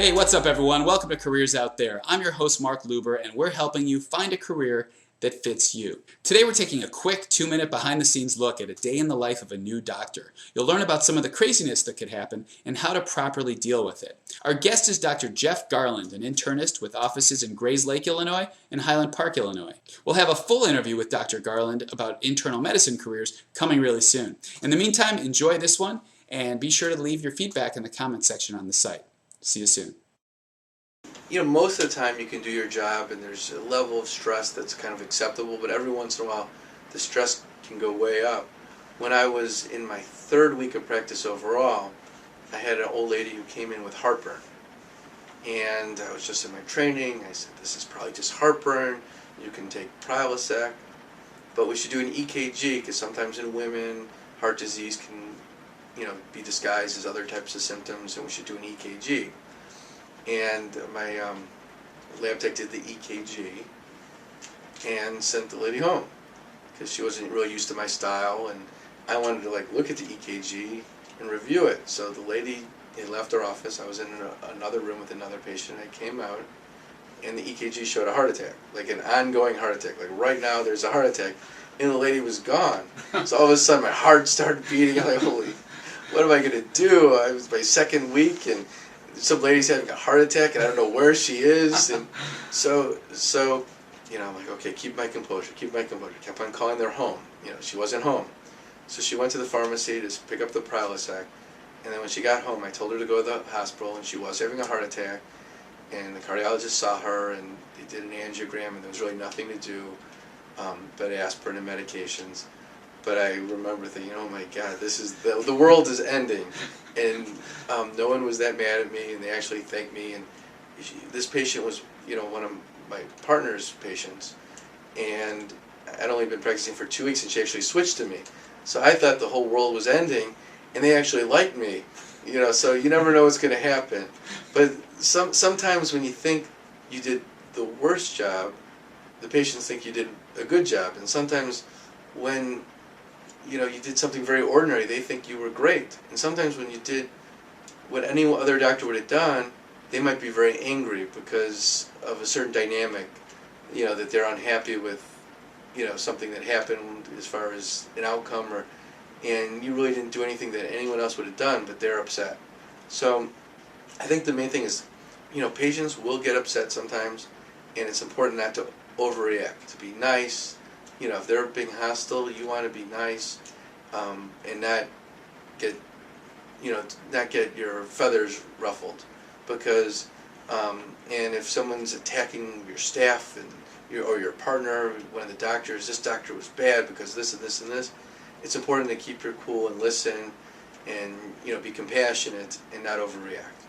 Hey, what's up everyone? Welcome to Careers Out There. I'm your host Mark Luber and we're helping you find a career that fits you. Today we're taking a quick 2-minute behind the scenes look at a day in the life of a new doctor. You'll learn about some of the craziness that could happen and how to properly deal with it. Our guest is Dr. Jeff Garland, an internist with offices in Grayslake, Illinois and Highland Park, Illinois. We'll have a full interview with Dr. Garland about internal medicine careers coming really soon. In the meantime, enjoy this one and be sure to leave your feedback in the comment section on the site. See you soon. You know, most of the time you can do your job and there's a level of stress that's kind of acceptable, but every once in a while the stress can go way up. When I was in my 3rd week of practice overall, I had an old lady who came in with heartburn. And I was just in my training. I said, this is probably just heartburn. You can take Prilosec, but we should do an EKG because sometimes in women, heart disease can, be disguised as other types of symptoms, and we should do an EKG. And my lab tech did the EKG and sent the lady home because she wasn't really used to my style, and I wanted to look at the EKG and review it. So the lady had left our office. I was in another room with another patient. I came out and the EKG showed a heart attack, like an ongoing heart attack. Like right now there's a heart attack, and the lady was gone. So all of a sudden my heart started beating. I'm like, holy, what am I going to do? I was my 2nd week and some lady's having a heart attack and I don't know where she is, and so I'm like, okay, keep my composure. Kept on calling their home. She wasn't home, so she went to the pharmacy to pick up the Prilosec, and then when she got home I told her to go to the hospital, and she was having a heart attack, and the cardiologist saw her and they did an angiogram and there was really nothing to do but aspirin and medications. But I remember thinking, oh my God, this is the world is ending, and no one was that mad at me, and they actually thanked me. And this patient was, one of my partner's patients, and I'd only been practicing for 2 weeks, and she actually switched to me. So I thought the whole world was ending, and they actually liked me, So you never know what's going to happen. But sometimes when you think you did the worst job, the patients think you did a good job, and sometimes when you did something very ordinary, they think you were great. And sometimes when you did what any other doctor would have done, they might be very angry because of a certain dynamic, that they're unhappy with, something that happened as far as an outcome, and you really didn't do anything that anyone else would have done, but they're upset. So I think the main thing is, patients will get upset sometimes, and it's important not to overreact, to be nice. If they're being hostile, you want to be nice, and not get your feathers ruffled, because and if someone's attacking your staff or your partner, one of the doctors, this doctor was bad because this and this and this, it's important to keep your cool and listen, and be compassionate and not overreact.